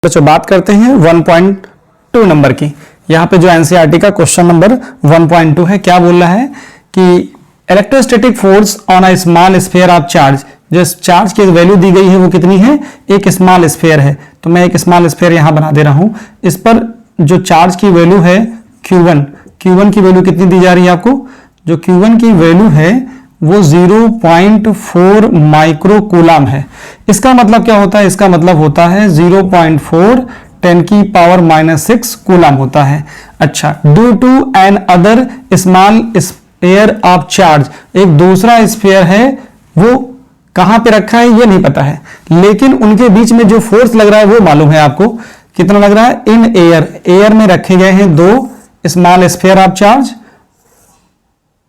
बच्चों बात करते हैं 1.2 नंबर की। यहाँ पे जो एनसीईआरटी का क्वेश्चन नंबर 1.2 है, क्या बोल रहा है कि electrostatic force on a small sphere of charge, जो चार्ज की वैल्यू दी गई है वो कितनी है, एक स्मॉल स्फीयर है। तो मैं एक स्मॉल स्फीयर यहाँ बना दे रहा हूँ। इस पर जो चार्ज की वैल्यू है Q1 की वैल्यू कितनी दी जा रही है आपको, जो Q1 की वैल्यू है वो 0.4 माइक्रो कूलम है। इसका मतलब क्या होता है, इसका मतलब होता है 0.4 10⁻⁻6 कूलम होता है। अच्छा, due to another small sphere of charge, एक दूसरा स्फीयर है वो कहां पे रखा है ये नहीं पता है, लेकिन उनके बीच में जो फोर्स लग रहा है वो मालूम है आपको। कितना लग रहा है, इन एयर में रखे गए हैं दो स्मॉल स्फीयर ऑफ चार्ज,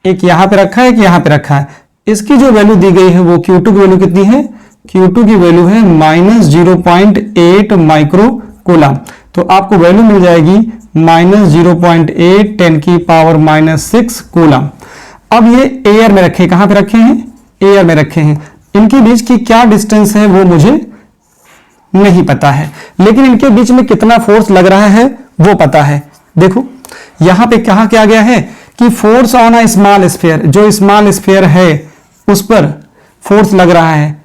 एक यहां पे रखा है, एक यहां पे रखा है। इसकी जो वैल्यू दी गई है वो Q2 की वैल्यू कितनी है, Q2 की वैल्यू है -0.8 माइक्रो कूलम। तो आपको वैल्यू मिल जाएगी -0.8 10⁻⁻6 कूलम। अब ये एयर में रखे, कहां पे रखे हैं, एयर में रखे हैं। इनके बीच की क्या डिस्टेंस है वो मुझे नहीं पता है, लेकिन इनके बीच में कितना फोर्स लग रहा है वो पता है। देखो यहां पे कहा क्या गया है कि force on a small sphere, जो स्मॉल स्फीयर है उस पर फोर्स लग रहा है।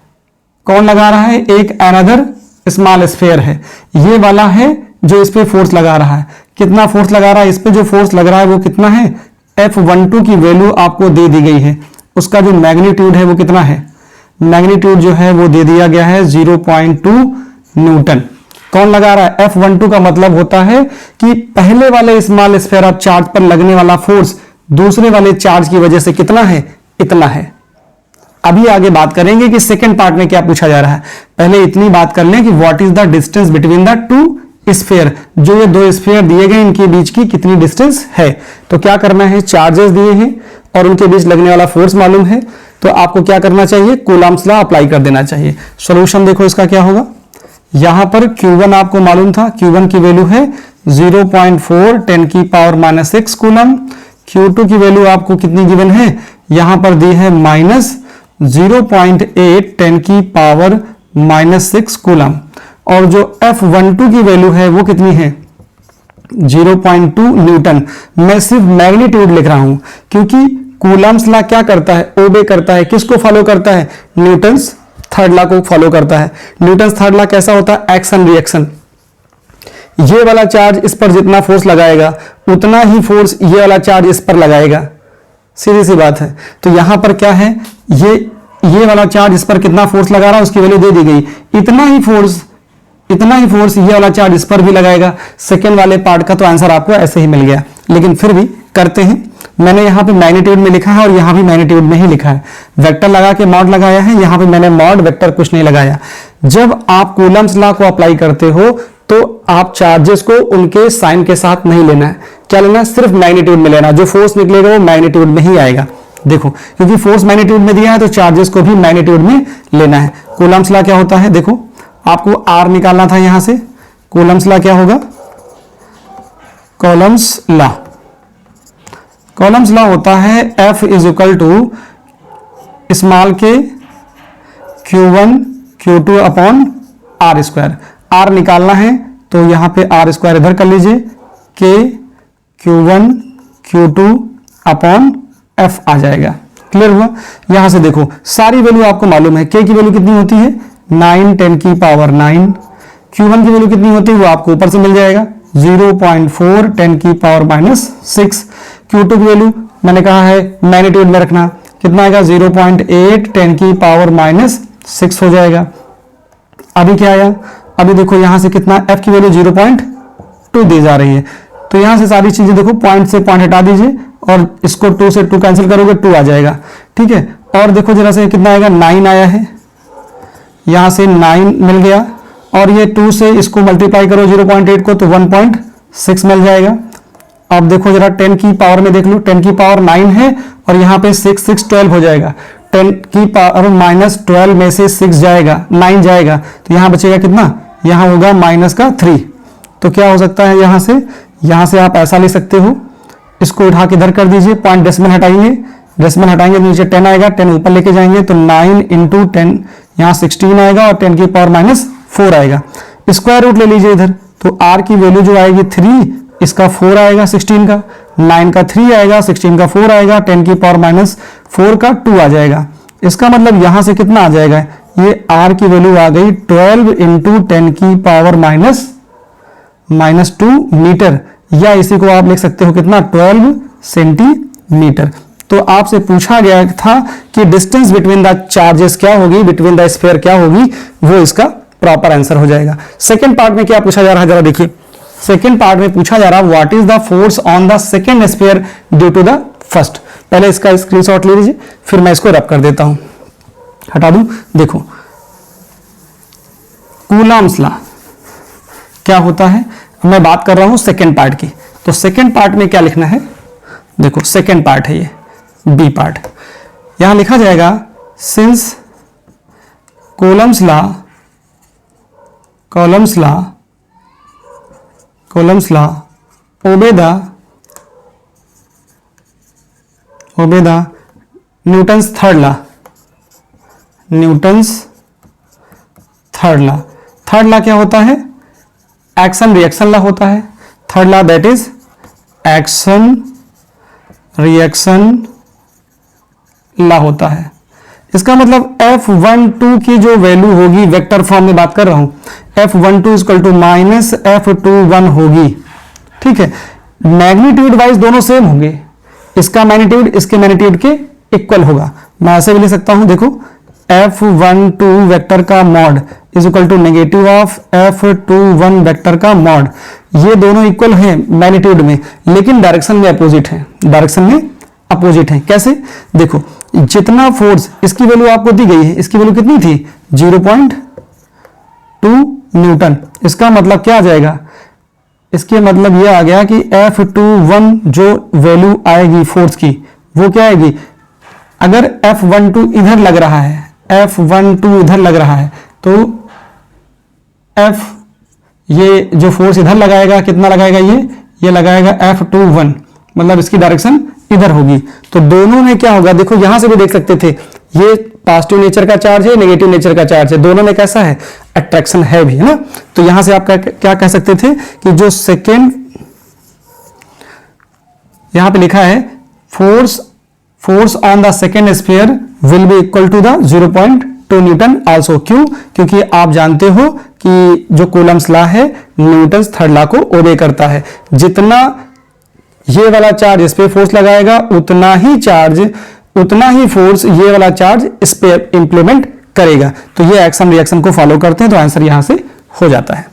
कौन लगा रहा है, एक अनदर स्मॉल स्फीयर है, ये वाला है जो इस पे फोर्स लगा रहा है। कितना फोर्स लगा रहा है, इस पे जो फोर्स लग रहा है वो कितना है, F12 की वैल्यू आपको दे दी गई है। उसका जो मैग्नीट्यूड है वो कितना है, मैग्नीट्यूड जो है वो दे दिया गया है 0.2 न्यूटन। कौन लगा रहा है, F12 का मतलब होता है कि पहले वाले स्मॉल स्फीयर ऑफ चार्ज पर लगने वाला फोर्स दूसरे वाले चार्ज की वजह से कितना है, इतना है। अभी आगे बात करेंगे कि सेकंड पार्ट में क्या पूछा जा रहा है। पहले इतनी बात कर लें कि what is the distance between the two sphere, जो ये दो स्फीयर दिए गए इनके बीच की कितनी डिस्टेंस है। तो क्या करना है, चार्जेस दिए हैं और उनके बीच लगने वाला फोर्स मालूम है, तो आपको क्या करना चाहिए, कूलम्स लॉ अप्लाई कर देना चाहिए। सॉल्यूशन देखो इसका क्या होगा, यहां पर Q1 आपको मालूम था, Q1 की वैल्यू है 0.4 10⁻⁻6 कूलम। Q2 की वैल्यू आपको कितनी गिवन है, यहां पर दी है -0.8 10⁻⁻6 कूलम। और जो F12 की वैल्यू है वो कितनी है, 0.2 न्यूटन। मैं सिर्फ मैग्नीट्यूड लिख रहा हूं क्योंकि कूलम्स लॉ क्या करता है, ओबे करता है, किसको फॉलो करता है, न्यूटन्स थर्ड लॉ को फॉलो करता है। न्यूटन्स थर्ड लॉ कैसा होता है, एक्शन रिएक्शन। ये वाला चार्ज इस पर जितना फोर्स लगाएगा उतना ही फोर्स ये वाला चार्ज इस पर लगाएगा, सीधी सी बात है। तो यहां पर क्या है, ये वाला चार्ज इस पर कितना फोर्स लगा रहा है उसकी वैल्यू दे दी गई, इतना ही फोर्स ये वाला चार्ज इस पर भी लगाएगा। सेकेंड वाले पार्ट का तो आंसर आपको ऐसे ही मिल गया, लेकिन फिर भी करते हैं। मैंने यहां पे मैग्नीट्यूड में लिखा है और यहां भी मैग्नीट्यूड में ही लिखा है, वेक्टर लगा के मॉड लगाया है, यहां पे मैंने मॉड वेक्टर कुछ नहीं लगाया। जब आप कूलम्स लॉ को अप्लाई करते हो तो आप चार्जेस को उनके साइन के साथ नहीं लेना है, क्या लेना है, सिर्फ मैग्नीट्यूड में लेना। जो फोर्स निकलेगा वो मैग्नीट्यूड में ही आएगा। देखो क्योंकि फोर्स मैग्नीट्यूड में दिया है तो चार्जेस को भी मैग्नीट्यूड में लेना है। कूलम्स लॉ क्या होता है, देखो आपको आर निकालना था, यहां से कूलम्स लॉ क्या होगा, कॉलम्स लॉ होता है F is equal to small k Q1 Q2 upon are square. Are निकालना है तो यहां पे आर स्क्वायर इधर कर लीजिए, के Q1 Q2 अपॉन F आ जाएगा। क्लियर हुआ। यहां से देखो सारी वैल्यू आपको मालूम है, के की वैल्यू कितनी होती है 9 10⁻9, Q1 की वैल्यू कितनी होती है वो आपको ऊपर से मिल जाएगा 0.4 10⁻⁻6। Q2 की वैल्यू मैंने कहा है मैग्नीट्यूड में रखना, कितना आएगा 0.8 10⁻⁻6 हो जाएगा। अभी क्या आया, अभी देखो यहां से कितना, F की वैल्यू 0.2 दी जा रही है, तो यहां से सारी चीजें देखो पॉइंट से पॉइंट हटा दीजिए और इसको 2 से 2 कैंसिल करोगे 2 आ जाएगा, ठीक है। और देखो जरा से कितना आएगा, 9 आया है, यहां से 9 मिल गया और ये 2 से इसको मल्टीप्लाई करो 0.8 को तो 1.6 मिल जाएगा। अब देखो जरा 10 की पावर में देख लो, 10 की पावर 9 है और यहाँ पे 6 6 12 हो जाएगा। 10 की पावर -12 में से 6 जाएगा, 9 जाएगा, तो यहाँ बचेगा कितना, यहाँ होगा -3। तो क्या हो सकता है, यहाँ से आप ऐसा ले सकते हो, इसको उठा के इधर कर दीजिए, पॉइंट डेसिमल हटाएंगे तो नीचे 10 आएगा, 10 ऊपर लेके जाएंगे तो 9 × 10 यहाँ 16 आएगा और 10 की पावर -4 आएगा। स्क्वायर रूट ले लीजिए इधर, तो r की वैल्यू जो आएगी 3, इसका 4 आएगा 16 का, 9 का 3 आएगा, 16 का 4 आएगा, 10 की पावर -4 का 2 आ जाएगा। इसका मतलब यहां से कितना आ जाएगा, ये r की वैल्यू आ गई 12 इंटू 10 की पावर -2 मीटर, या इसी को आप लिख सकते हो कितना, 12 सेंटीमीटर। तो आपसे पूछा गया था कि डिस्टेंस बिटवीन द चार्जेस क्या होगी, बिटवीन द स्फीयर क्या होगी, वो इसका प्रॉपर आंसर हो जाएगा। सेकंड पार्ट में क्या पूछा जा रहा है, जरा देखिए। सेकंड पार्ट में पूछा जा रहा है what is the force on the second sphere due to the first. पहले इसका स्क्रीनशॉट ले लीजिए, फिर मैं इसको रब कर देता हूं, हटा दूं। देखो कूलम्स लॉ क्या होता है, मैं बात कर रहा हूं सेकंड पार्ट की। तो सेकंड पार्ट में क्या लिखना है, देखो सेकंड पार्ट है ये, बी पार्ट। यहां लिखा जाएगा since Coulomb's law obey the Newton's third law. Third law क्या होता है, एक्शन रिएक्शन लॉ होता है। Third law that is action reaction law होता है। इसका मतलब F12 की जो वैल्यू होगी, वेक्टर फॉर्म में बात कर रहा हूं, F12 equal to minus F21 होगी, ठीक है। मैग्नीट्यूड वाइज दोनों सेम होंगे, इसका मैग्नीट्यूड इसके मैग्नीट्यूड के इक्वल होगा। मैं ऐसे भी लिख सकता हूं, देखो F12 वेक्टर का mod is equal to negative of F21 vector का मॉड। ये दोनों इक्वल हैं मैग्नीट्यूड में, लेकिन डायरेक्शन में अपोजिट है, कैसे, देखो जितना फोर्स, इसकी वैल्यू आपको दी गई है, इसकी वैल्यू कितनी थी 0.2 न्यूटन। इसका मतलब क्या आ जाएगा, इसके मतलब ये आ गया कि F21 जो वैल्यू आएगी फोर्स की, वो क्या आएगी, अगर F12 इधर लग रहा है, F12 इधर लग रहा है, तो F ये जो फोर्स इधर लगाएगा, कितना लगाएगा, ये लगाएगा F21, मतलब इसकी डायरेक्शन इधर होगी। तो दोनों में क्या होगा, देखो यहां से भी देख सकते थे, ये पॉजिटिव नेचर का चार्ज है, नेगेटिव नेचर का चार्ज है, दोनों में कैसा है, अट्रैक्शन है भी, है ना। तो यहां से आप क्या कह सकते थे कि जो सेकेंड यहां पे लिखा है force on the second sphere will be equal to the 0.2 newton also. क्यों, क्योंकि आप जानते हो कि जो कूलम्स लॉ है न्यूटन थर्ड लॉ को ओबे करता है। जितना ये वाला चार्ज इस पे फोर्स लगाएगा, उतना ही फोर्स ये वाला चार्ज इस पे इंप्लीमेंट करेगा। तो ये एक्शन रिएक्शन को फॉलो करते हैं, तो आंसर यहां से हो जाता है।